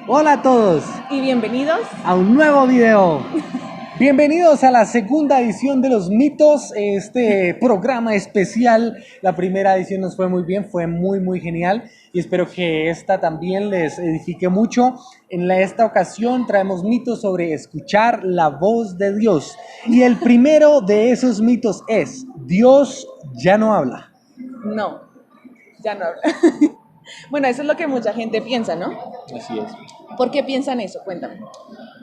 Hola a todos Y bienvenidos. a un nuevo video. Bienvenidos a la segunda edición de Los Mitos, este programa especial. La primera edición nos fue muy bien, fue muy genial y espero que esta también les edifique mucho. Esta ocasión traemos mitos sobre escuchar la voz de Dios. Y el primero de esos mitos es: Dios ya no habla. No, ya no habla. Bueno, eso es lo que mucha gente piensa, ¿no? Así es. ¿Por qué piensan eso? Cuéntame.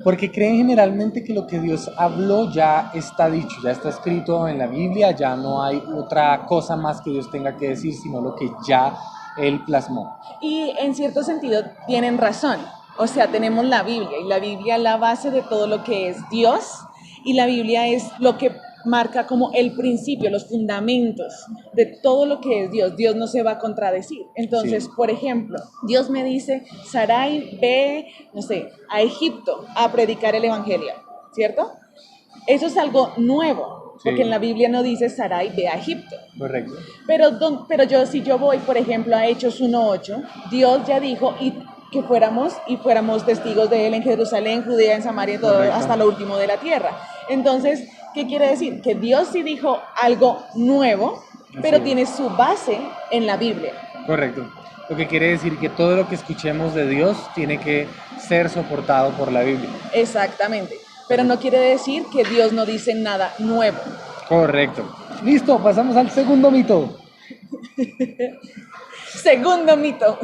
Porque creen generalmente que lo que Dios habló ya está dicho, ya está escrito en la Biblia, ya no hay otra cosa más que Dios tenga que decir, sino lo que ya Él plasmó. Y en cierto sentido tienen razón. O sea, tenemos la Biblia y la Biblia es la base de todo lo que es Dios y la Biblia es lo que marca como el principio, los fundamentos de todo lo que es Dios. Dios no se va a contradecir. Entonces, Sí. por ejemplo, Dios me dice, Sarai, ve, no sé, a Egipto a predicar el Evangelio, ¿cierto? Eso es algo nuevo, porque en Sí, la Biblia no dice Sarai, ve a Egipto. correcto. Pero yo, si yo voy, por ejemplo, a Hechos 1:8, Dios ya dijo que fuéramos testigos de él en Jerusalén, Judea, en Samaria, todo, Correcto. hasta lo último de la tierra. Entonces, ¿qué quiere decir? Que Dios sí dijo algo nuevo, Así pero es. tiene su base en la Biblia. Correcto. Lo que quiere decir que todo lo que escuchemos de Dios tiene que ser soportado por la Biblia. Exactamente. Pero no Correcto. quiere decir que Dios no dice nada nuevo. Correcto. Listo, pasamos al segundo mito. Segundo mito.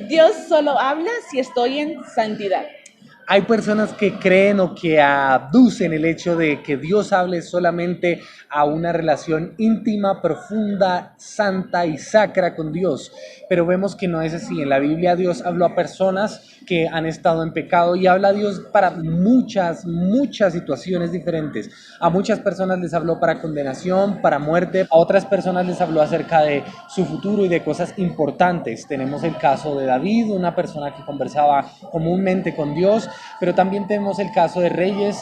Dios solo habla si estoy en santidad. Hay personas que creen o que aducen el hecho de que Dios hable solamente a una relación íntima, profunda, santa y sacra con Dios, pero vemos que no es así. En la Biblia Dios habló a personas que han estado en pecado y habla a Dios para muchas situaciones diferentes. A muchas personas les habló para condenación, para muerte, a otras personas les habló acerca de su futuro y de cosas importantes. Tenemos el caso de David, una persona que conversaba comúnmente con Dios, pero también tenemos el caso de reyes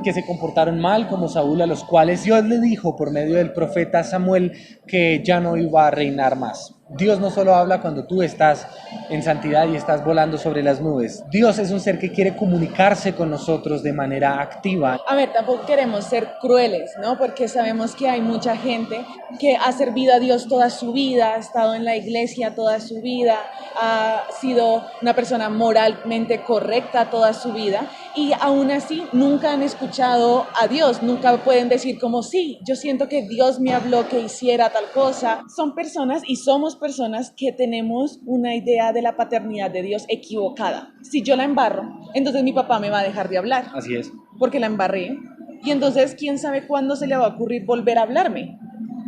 que se comportaron mal, como Saúl, a los cuales Dios le dijo por medio del profeta Samuel que ya no iba a reinar más. Dios no solo habla cuando tú estás en santidad y estás volando sobre las nubes. Dios es un ser que quiere comunicarse con nosotros de manera activa. A ver, tampoco queremos ser crueles, ¿no? Porque sabemos que hay mucha gente que ha servido a Dios toda su vida, ha estado en la iglesia toda su vida, ha sido una persona moralmente correcta toda su vida y aún así nunca han escuchado a Dios, nunca pueden decir como sí, yo siento que Dios me habló que hiciera tal cosa. Son personas y somos personas que tenemos una idea de la paternidad de Dios equivocada. Si yo la embarro, entonces mi papá me va a dejar de hablar Así es. porque la embarré. Y entonces, ¿quién sabe cuándo se le va a ocurrir volver a hablarme?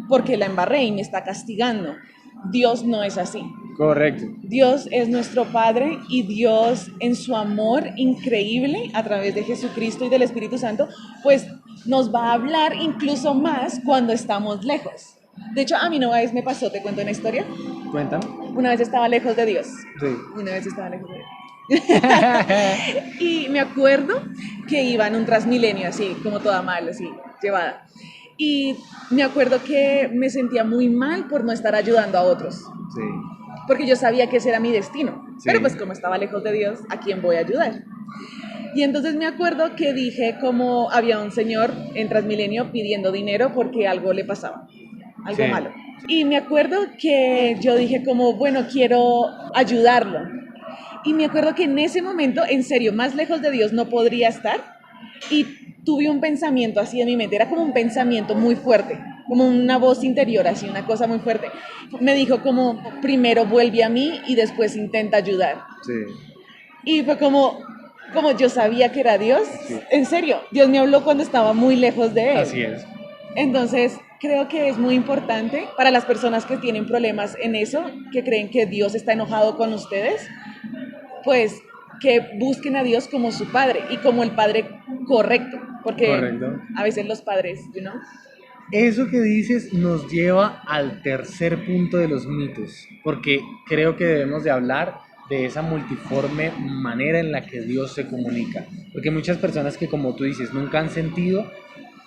Porque la embarré y me está castigando. Dios no es así. Correcto. Dios es nuestro Padre y Dios en su amor increíble a través de Jesucristo y del Espíritu Santo, pues nos va a hablar incluso más cuando estamos lejos. De hecho, a mí una vez me pasó, te cuento una historia. Cuéntame. Una vez estaba lejos de Dios. Sí. Una vez estaba lejos de Dios. Y me acuerdo que iba en un Transmilenio así, como toda mal, así, llevada. Y me acuerdo que me sentía muy mal por no estar ayudando a otros, Sí. porque yo sabía que ese era mi destino. Sí. Pero pues como estaba lejos de Dios, ¿a quién voy a ayudar? Y entonces me acuerdo que dije como había un señor en Transmilenio pidiendo dinero porque algo le pasaba, algo Sí. malo. Y me acuerdo que yo dije como, bueno, quiero ayudarlo. Y me acuerdo que en ese momento, en serio, más lejos de Dios no podría estar. Y tuve un pensamiento así en mi mente, era como un pensamiento muy fuerte, como una voz interior, así, una cosa muy fuerte. Me dijo como, primero vuelve a mí y después intenta ayudar. Sí. Y fue como yo sabía que era Dios. Sí. En serio, Dios me habló cuando estaba muy lejos de Él. Así es. Entonces, creo que es muy importante para las personas que tienen problemas en eso, que creen que Dios está enojado con ustedes, pues que busquen a Dios como su padre y como el padre correcto, porque Correcto. a veces los padres, ¿no? Eso que dices nos lleva al tercer punto de los mitos, porque creo que debemos de hablar de esa multiforme manera en la que Dios se comunica, porque muchas personas que, como tú dices, nunca han sentido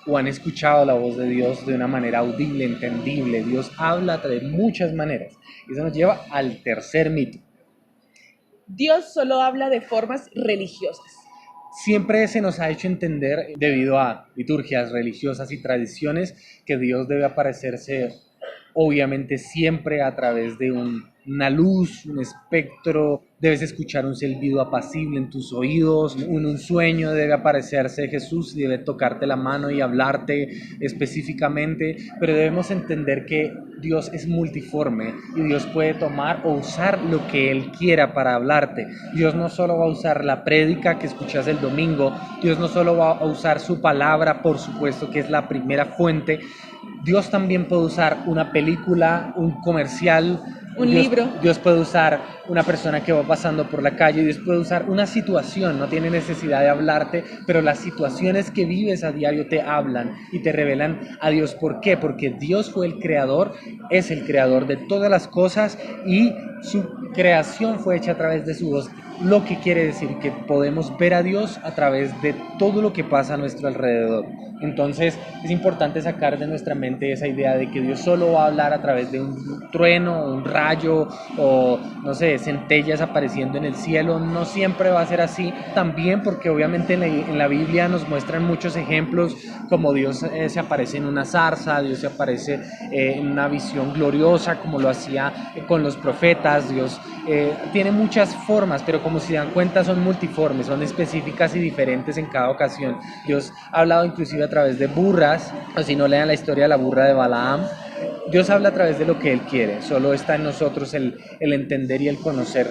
o han escuchado la voz de Dios de una manera audible, entendible. Dios habla de muchas maneras. Y eso nos lleva al tercer mito. Dios solo habla de formas religiosas. Siempre se nos ha hecho entender, debido a liturgias religiosas y tradiciones, que Dios debe aparecerse obviamente siempre a través de una luz, un espectro, debes escuchar un silbido apacible en tus oídos, en un sueño debe aparecerse Jesús y debe tocarte la mano y hablarte específicamente, pero debemos entender que Dios es multiforme y Dios puede tomar o usar lo que Él quiera para hablarte. Dios no solo va a usar la prédica que escuchas el domingo, Dios no solo va a usar su palabra, por supuesto que es la primera fuente. Dios también puede usar una película, un comercial, Un libro. Dios puede usar una persona que va pasando por la calle, Dios puede usar una situación, no tiene necesidad de hablarte, pero las situaciones que vives a diario te hablan y te revelan a Dios. ¿Por qué? Porque Dios fue el creador, es el creador de todas las cosas y su creación fue hecha a través de su voz. Lo que quiere decir que podemos ver a Dios a través de todo lo que pasa a nuestro alrededor. Entonces es importante sacar de nuestra mente esa idea de que Dios solo va a hablar a través de un trueno, un rayo o no sé, centellas apareciendo en el cielo. No siempre va a ser así. También porque obviamente en la Biblia nos muestran muchos ejemplos como Dios se aparece en una zarza, Dios se aparece en una visión gloriosa como lo hacía con los profetas. Dios tiene muchas formas, pero como se dan cuenta son multiformes, son específicas y diferentes en cada ocasión. Dios ha hablado inclusive a través de burras, o si no lean la historia de la burra de Balaam. Dios habla a través de lo que Él quiere, solo está en nosotros el entender y el conocer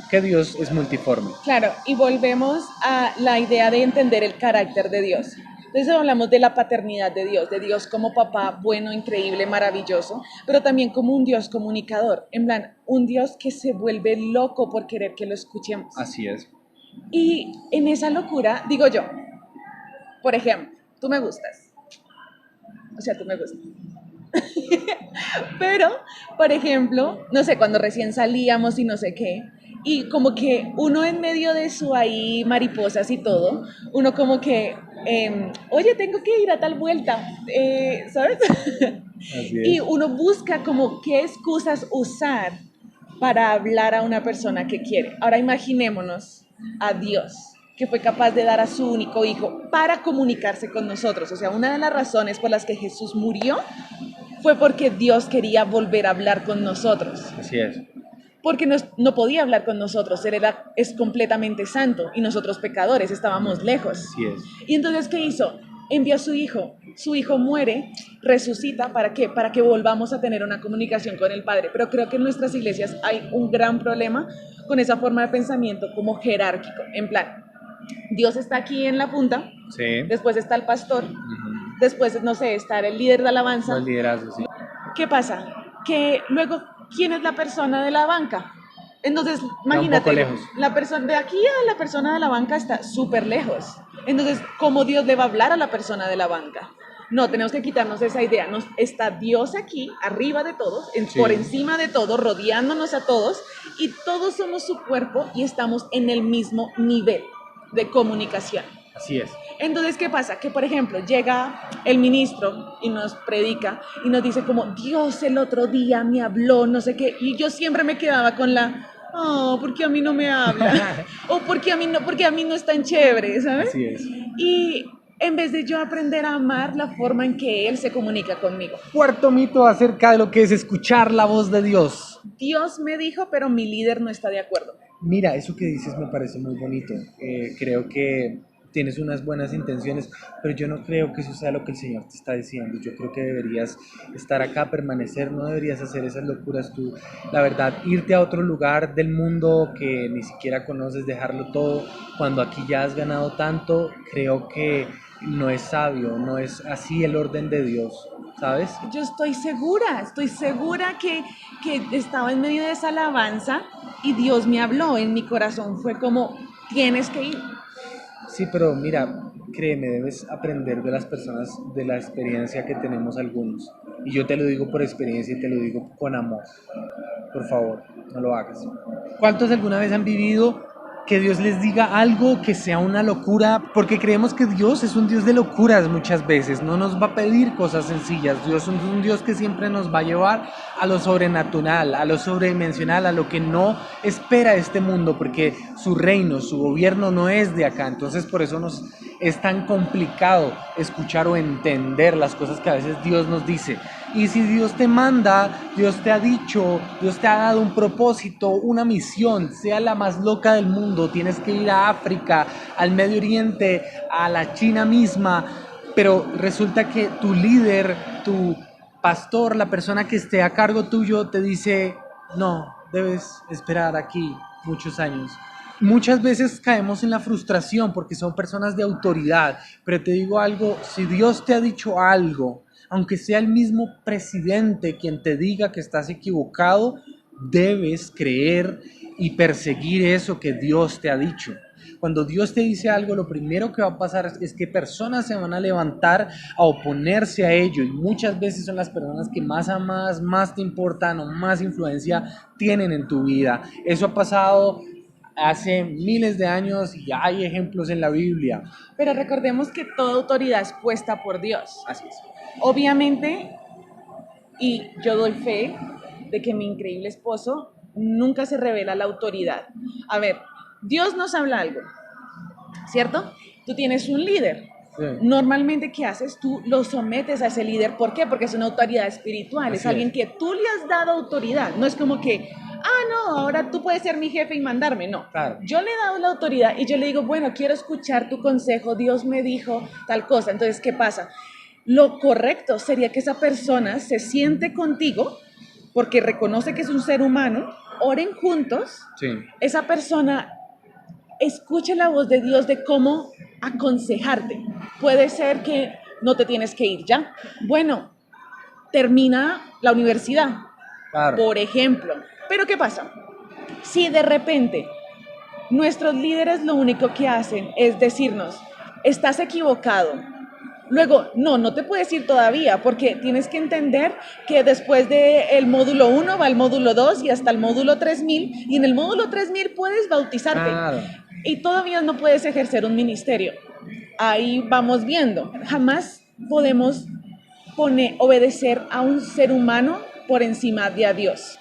que Dios es multiforme. Claro, y volvemos a la idea de entender el carácter de Dios. Entonces hablamos de la paternidad de Dios como papá bueno, increíble, maravilloso, pero también como un Dios comunicador, en plan, un Dios que se vuelve loco por querer que lo escuchemos. Así es. Y en esa locura, digo yo, por ejemplo, tú me gustas, o sea, tú me gustas. Pero, por ejemplo, no sé, cuando recién salíamos y no sé qué, y como que uno en medio de su ahí mariposas y todo, uno como que, oye, tengo que ir a tal vuelta, ¿sabes? Así Y es. uno busca como qué excusas usar para hablar a una persona que quiere. Ahora imaginémonos a Dios, que fue capaz de dar a su único hijo para comunicarse con nosotros. O sea, una de las razones por las que Jesús murió fue porque Dios quería volver a hablar con nosotros. Así es. Porque no podía hablar con nosotros, es completamente santo y nosotros pecadores estábamos lejos. Así es. Y entonces, ¿qué hizo? Envió a su hijo muere, resucita, ¿para qué? Para que volvamos a tener una comunicación con el Padre. Pero creo que en nuestras iglesias hay un gran problema con esa forma de pensamiento como jerárquico, en plan, Dios está aquí en la punta, Sí. después está el pastor, después, no sé, está el líder de alabanza. El liderazgo, sí. ¿Qué pasa? Que luego, ¿quién es la persona de la banca? Entonces, Está un poco imagínate, lejos. la persona de aquí a la persona de la banca está súper lejos. Entonces, ¿cómo Dios le va a hablar a la persona de la banca? No, tenemos que quitarnos esa idea. Está Dios aquí, arriba de todos, Sí. por encima de todos, rodeándonos a todos, y todos somos su cuerpo y estamos en el mismo nivel de comunicación. Así es. Entonces, ¿qué pasa? Que, por ejemplo, llega el ministro y nos predica y nos dice como, Dios el otro día me habló, no sé qué, y yo siempre me quedaba con ¿por qué a mí no me habla? O ¿por qué a mí no es tan chévere, ¿sabes? Así es. Y en vez de yo aprender a amar la forma en que Él se comunica conmigo. Cuarto mito acerca de lo que es escuchar la voz de Dios. Dios me dijo, pero mi líder no está de acuerdo. Mira, eso que dices me parece muy bonito. Creo que tienes unas buenas intenciones, pero yo no creo que eso sea lo que el Señor te está diciendo. Yo creo que deberías estar acá, permanecer, no deberías hacer esas locuras tú. La verdad, irte a otro lugar del mundo que ni siquiera conoces, dejarlo todo, cuando aquí ya has ganado tanto, creo que no es sabio, no es así el orden de Dios, ¿sabes? Yo estoy segura que estaba en medio de esa alabanza y Dios me habló en mi corazón. Fue como, tienes que ir. Sí, pero mira, créeme, debes aprender de las personas, de la experiencia que tenemos algunos. Y yo te lo digo por experiencia y te lo digo con amor. Por favor, no lo hagas. ¿Cuántos alguna vez han vivido que Dios les diga algo que sea una locura, porque creemos que Dios es un Dios de locuras muchas veces, no nos va a pedir cosas sencillas. Dios es un Dios que siempre nos va a llevar a lo sobrenatural, a lo sobredimensional, a lo que no espera este mundo, porque su reino, su gobierno no es de acá. Entonces por eso nos es tan complicado escuchar o entender las cosas que a veces Dios nos dice. Y si Dios te manda, Dios te ha dicho, Dios te ha dado un propósito, una misión, sea la más loca del mundo, tienes que ir a África, al Medio Oriente, a la China misma, pero resulta que tu líder, tu pastor, la persona que esté a cargo tuyo te dice, no, debes esperar aquí muchos años. Muchas veces caemos en la frustración porque son personas de autoridad, pero te digo algo, si Dios te ha dicho algo, aunque sea el mismo presidente quien te diga que estás equivocado, debes creer y perseguir eso que Dios te ha dicho. Cuando Dios te dice algo, lo primero que va a pasar es que personas se van a levantar a oponerse a ello, y muchas veces son las personas que más amadas, más te importan o más influencia tienen en tu vida. Eso ha pasado hace miles de años y hay ejemplos en la Biblia. Pero recordemos que toda autoridad es puesta por Dios. Así es. Obviamente, y yo doy fe de que mi increíble esposo nunca se revela la autoridad. A ver, Dios nos habla algo, ¿cierto? Tú tienes un líder. Sí. Normalmente, ¿qué haces? Tú lo sometes a ese líder. ¿Por qué? Porque es una autoridad espiritual. Así es alguien que tú le has dado autoridad. No es como que, no, ahora tú puedes ser mi jefe y mandarme. No. Claro. Yo le he dado la autoridad y yo le digo, bueno, quiero escuchar tu consejo. Dios me dijo tal cosa. Entonces, ¿qué pasa? Lo correcto sería que esa persona se siente contigo porque reconoce que es un ser humano, oren juntos, sí. Esa persona escuche la voz de Dios de cómo aconsejarte. Puede ser que no te tienes que ir ya. Bueno, termina la universidad, claro. Por ejemplo. Pero ¿qué pasa? Si de repente nuestros líderes lo único que hacen es decirnos, estás equivocado, luego, no te puedes ir todavía porque tienes que entender que después del módulo 1 va el módulo 2 y hasta el módulo 3000 y en el módulo 3000 puedes bautizarte y todavía no puedes ejercer un ministerio. Ahí vamos viendo. Jamás podemos obedecer a un ser humano por encima de a Dios.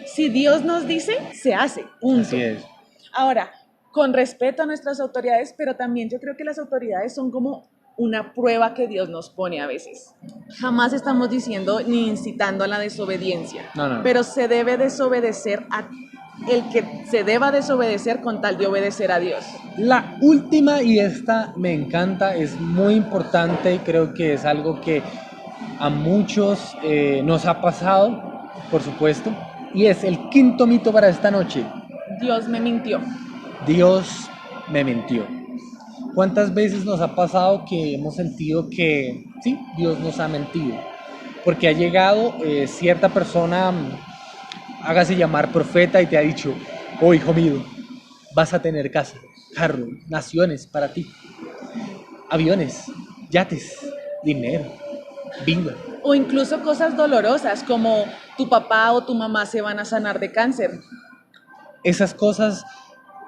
Si Dios nos dice, se hace. Punto. Así es. Ahora, con respeto a nuestras autoridades, pero también yo creo que las autoridades son como una prueba que Dios nos pone a veces. Jamás estamos diciendo ni incitando a la desobediencia, no. Pero se debe desobedecer a el que se deba desobedecer con tal de obedecer a Dios. La última, y esta me encanta, es muy importante y creo que es algo que a muchos nos ha pasado, por supuesto, y es el quinto mito para esta noche. Dios me mintió. Dios me mintió. ¿Cuántas veces nos ha pasado que hemos sentido que sí, Dios nos ha mentido? Porque ha llegado cierta persona, hágase llamar profeta, y te ha dicho, oh hijo mío, vas a tener casa, carro, naciones para ti, aviones, yates, dinero, vida. O incluso cosas dolorosas como tu papá o tu mamá se van a sanar de cáncer. Esas cosas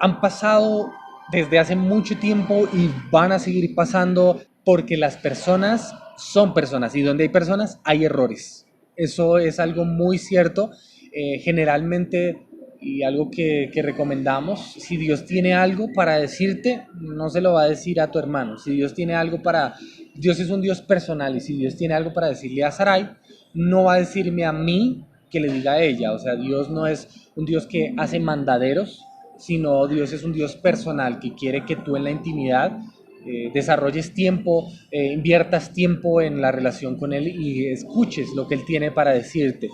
han pasado desde hace mucho tiempo y van a seguir pasando porque las personas son personas y donde hay personas hay errores. Eso es algo muy cierto. Generalmente, y algo que recomendamos, si Dios tiene algo para decirte, no se lo va a decir a tu hermano. Si Dios tiene algo Dios es un Dios personal, y si Dios tiene algo para decirle a Sarai, no va a decirme a mí que le diga a ella. O sea, Dios no es un Dios que hace mandaderos, sino Dios es un Dios personal que quiere que tú en la intimidad desarrolles tiempo, inviertas tiempo en la relación con Él y escuches lo que Él tiene para decirte.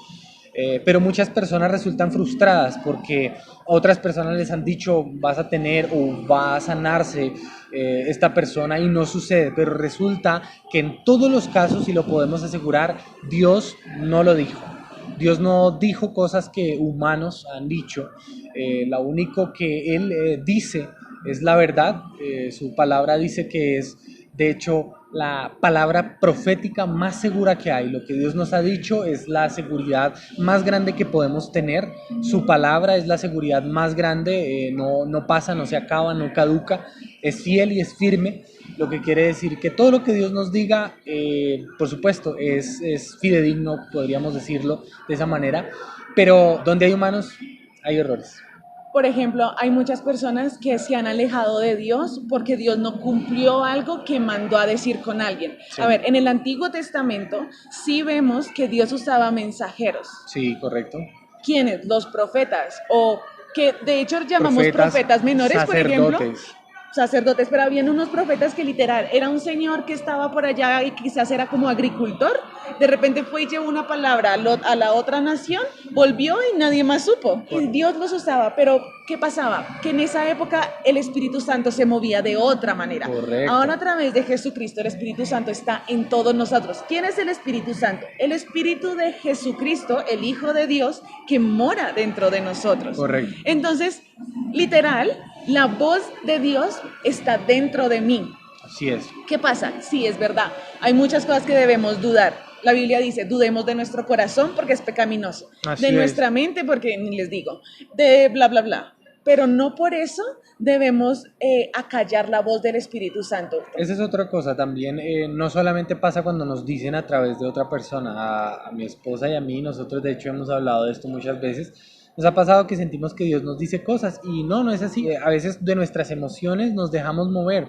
Pero muchas personas resultan frustradas porque otras personas les han dicho vas a tener o va a sanarse esta persona y no sucede, pero resulta que en todos los casos, y lo podemos asegurar, Dios no lo dijo. Dios no dijo cosas que humanos han dicho. Lo único que Él dice es la verdad. Su palabra dice que es, de hecho, la palabra profética más segura que hay. Lo que Dios nos ha dicho es la seguridad más grande que podemos tener. Su palabra es la seguridad más grande, no pasa, no se acaba, no caduca, es fiel y es firme. Lo que quiere decir que todo lo que Dios nos diga, por supuesto, es fidedigno, podríamos decirlo de esa manera, pero donde hay humanos, hay errores. Por ejemplo, hay muchas personas que se han alejado de Dios porque Dios no cumplió algo que mandó a decir con alguien. Sí. A ver, en el Antiguo Testamento sí vemos que Dios usaba mensajeros. Sí, correcto. ¿Quiénes? Los profetas, o que de hecho llamamos profetas menores, por ejemplo. Sacerdotes, pero habían unos profetas que literal, era un señor que estaba por allá y quizás era como agricultor, de repente fue y llevó una palabra a la otra nación, volvió y nadie más supo, y Dios los usaba, pero ¿qué pasaba? Que en esa época el Espíritu Santo se movía de otra manera. Correcto. Ahora a través de Jesucristo el Espíritu Santo está en todos nosotros. ¿Quién es el Espíritu Santo? El Espíritu de Jesucristo, el Hijo de Dios, que mora dentro de nosotros. Correcto. Entonces, literal, la voz de Dios está dentro de mí. Así es. ¿Qué pasa? Sí, es verdad. Hay muchas cosas que debemos dudar. La Biblia dice, dudemos de nuestro corazón porque es pecaminoso. Así de es. nuestra mente porque, ni les digo, de bla, bla, bla. Pero no por eso debemos acallar la voz del Espíritu Santo. Esa es otra cosa también, no solamente pasa cuando nos dicen a través de otra persona, a mi esposa y a mí, nosotros de hecho hemos hablado de esto muchas veces, nos ha pasado que sentimos que Dios nos dice cosas y no es así. A veces de nuestras emociones nos dejamos mover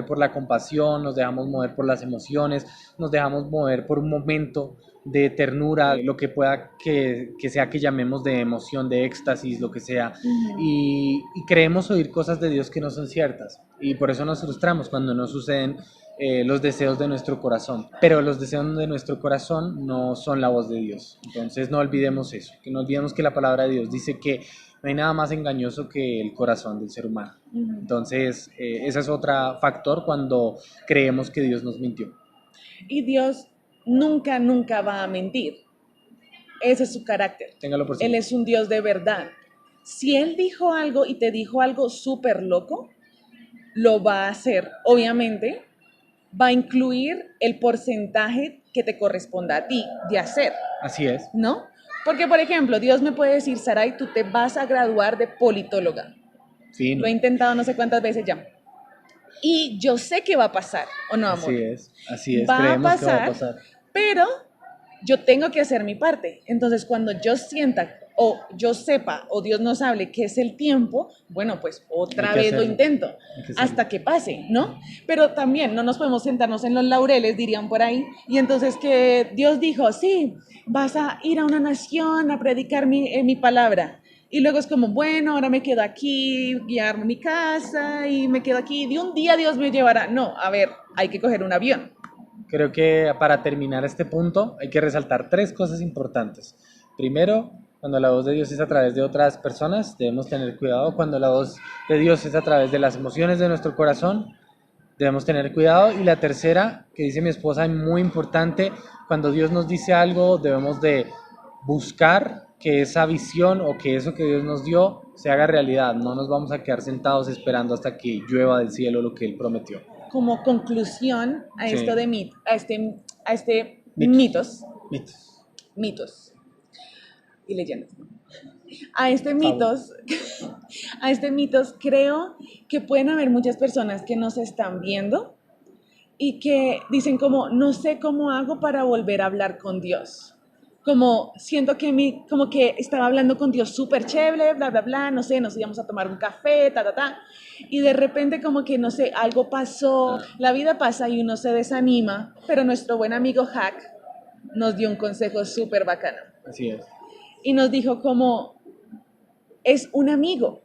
por la compasión, nos dejamos mover por las emociones, nos dejamos mover por un momento de ternura, lo que pueda que sea que llamemos de emoción, de éxtasis, lo que sea, y creemos oír cosas de Dios que no son ciertas, y por eso nos frustramos cuando no suceden los deseos de nuestro corazón, pero los deseos de nuestro corazón no son la voz de Dios. Entonces no olvidemos eso, que no olvidemos que la palabra de Dios dice que no hay nada más engañoso que el corazón del ser humano. Entonces ese es otro factor cuando creemos que Dios nos mintió. Y Dios nunca, nunca va a mentir. Ese es su carácter. Téngalo por sí. Él es un Dios de verdad. Si Él dijo algo y te dijo algo súper loco, lo va a hacer. Obviamente, va a incluir el porcentaje que te corresponda a ti de hacer. Así es. ¿No? Porque, por ejemplo, Dios me puede decir, Saray, tú te vas a graduar de politóloga. Sí, no. Lo he intentado no sé cuántas veces ya. Y yo sé que va a pasar, ¿o no, amor? Así es. Va a Creemos que va a pasar, pasar. pero yo tengo que hacer mi parte. Entonces, cuando yo sienta o yo sepa o Dios nos hable que es el tiempo, bueno, pues otra vez lo intento hasta que pase, ¿no? Pero también no nos podemos sentarnos en los laureles, dirían por ahí, y entonces que Dios dijo, sí, vas a ir a una nación a predicar mi palabra. Y luego es como, bueno, ahora me quedo aquí, guiarme a mi casa y me quedo aquí. De un día Dios me llevará. No, a ver, hay que coger un avión. Creo que para terminar este punto hay que resaltar 3 cosas importantes. Primero, cuando la voz de Dios es a través de otras personas, debemos tener cuidado. Cuando la voz de Dios es a través de las emociones de nuestro corazón, debemos tener cuidado. Y la tercera, que dice mi esposa, muy importante, cuando Dios nos dice algo, debemos de buscar que esa visión o que eso que Dios nos dio se haga realidad. No nos vamos a quedar sentados esperando hasta que llueva del cielo lo que Él prometió. Como conclusión a esto de mitos. Mitos y leyendas. A este mitos creo que pueden haber muchas personas que nos están viendo y que dicen como, no sé cómo hago para volver a hablar con Dios. Como siento que como que estaba hablando con Dios súper chévere, bla, bla, bla, no sé, nos íbamos a tomar un café, y de repente como que, no sé, algo pasó, la vida pasa y uno se desanima, pero nuestro buen amigo Hack nos dio un consejo súper bacano. Así es. Y nos dijo como, es un amigo,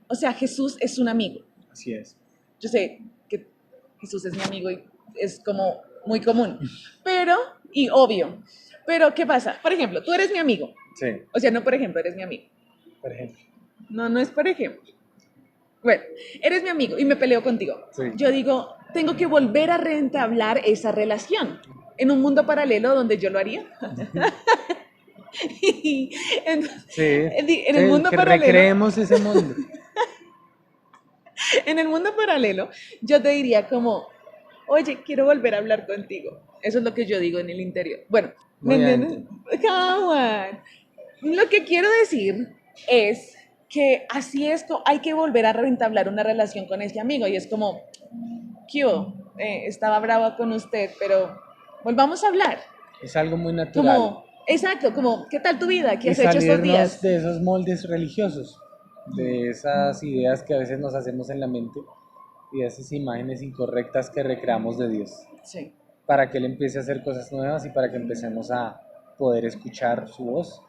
o sea, Jesús es un amigo. Así es. Yo sé que Jesús es mi amigo y es como muy común, pero, y obvio. Pero, ¿qué pasa? Por ejemplo, tú eres mi amigo. Sí. O sea, no por ejemplo, eres mi amigo. Por ejemplo. No es por ejemplo. Bueno, eres mi amigo y me peleo contigo. Sí. Yo digo, tengo que volver a reentablar esa relación en un mundo paralelo donde yo lo haría. Entonces, sí. En el mundo paralelo. Recreemos ese mundo. En el mundo paralelo, yo te diría como, oye, quiero volver a hablar contigo. Eso es lo que yo digo en el interior. Bueno, ¿me Muy entiendes? bien. Come on. Lo que quiero decir es que así es, hay que volver a reentablar una relación con ese amigo y es como, ¿qué hubo? Estaba brava con usted, pero volvamos a hablar. Es algo muy natural. Como, exacto, como, ¿qué tal tu vida? ¿Qué Y has hecho estos salirnos días? de esos moldes religiosos, de esas ideas que a veces nos hacemos en la mente y de esas imágenes incorrectas que recreamos de Dios, Sí, para que Él empiece a hacer cosas nuevas y para que empecemos a poder escuchar su voz,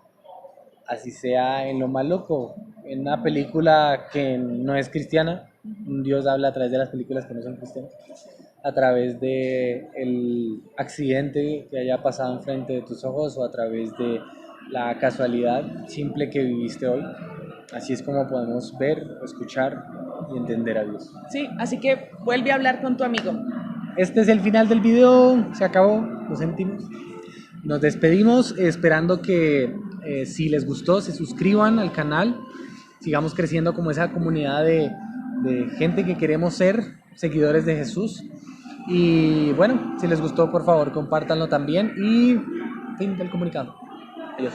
así sea en lo más loco, en una película que no es cristiana, Dios habla a través de las películas que no son cristianas, a través de el accidente que haya pasado enfrente de tus ojos o a través de la casualidad simple que viviste hoy. Así es como podemos ver, escuchar y entender a Dios. sí, así que vuelve a hablar con tu amigo. Este es el final del video, se acabó, lo sentimos. Nos despedimos esperando que si les gustó se suscriban al canal, sigamos creciendo como esa comunidad de gente que queremos ser seguidores de Jesús. Y bueno, si les gustó por favor compártanlo también y fin del comunicado. Adiós.